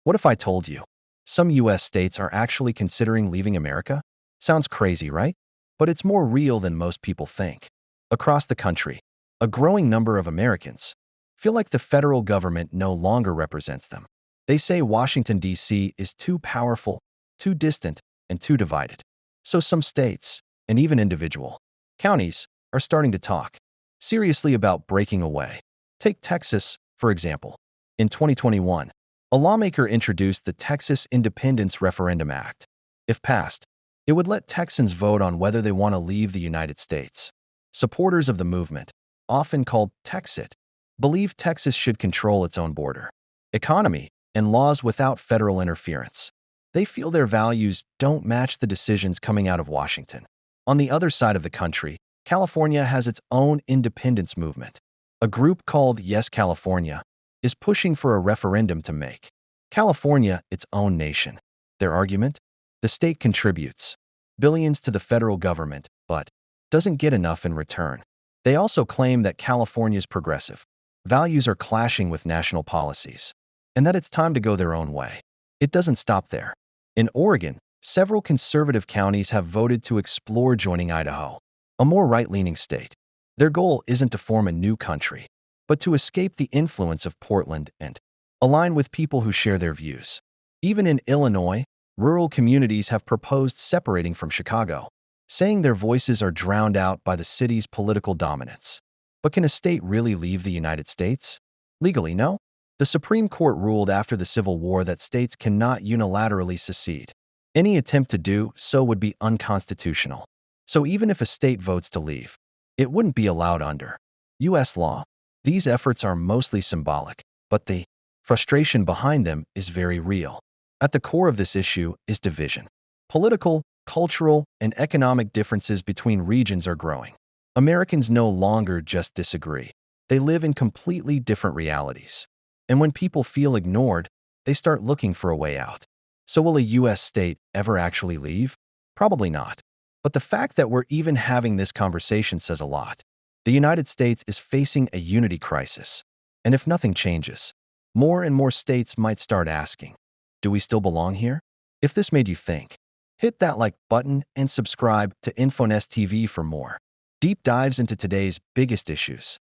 What if I told you some US states are actually considering leaving America? Sounds crazy, right? But it's more real than most people think. Across the country, a growing number of Americans feel like the federal government no longer represents them. They say Washington, D.C. is too powerful, too distant, and too divided. So some states, and even individual counties, are starting to talk seriously about breaking away. Take Texas, for example. In 2021, a lawmaker introduced the Texas Independence Referendum Act. If passed, it would let Texans vote on whether they want to leave the United States. Supporters of the movement, often called Texit, believe Texas should control its own border, economy, and laws without federal interference. They feel their values don't match the decisions coming out of Washington. On the other side of the country, California has its own independence movement. A group called Yes California is pushing for a referendum to make California its own nation. Their argument? The state contributes billions to the federal government, but doesn't get enough in return. They also claim that California's progressive values are clashing with national policies, and that it's time to go their own way. It doesn't stop there. In Oregon, several conservative counties have voted to explore joining Idaho, a more right-leaning state. Their goal isn't to form a new country, but to escape the influence of Portland and align with people who share their views. Even in Illinois, rural communities have proposed separating from Chicago, saying their voices are drowned out by the city's political dominance. But can a state really leave the United States? Legally, no. The Supreme Court ruled after the Civil War that states cannot unilaterally secede. Any attempt to do so would be unconstitutional. So even if a state votes to leave, it wouldn't be allowed under U.S. law. These efforts are mostly symbolic, but the frustration behind them is very real. At the core of this issue is division. Political, cultural, and economic differences between regions are growing. Americans no longer just disagree. They live in completely different realities. And when people feel ignored, they start looking for a way out. So will a U.S. state ever actually leave? Probably not. But the fact that we're even having this conversation says a lot. The United States is facing a unity crisis. And if nothing changes, more and more states might start asking, do we still belong here? If this made you think, hit that like button and subscribe to InfoNest TV for more deep dives into today's biggest issues.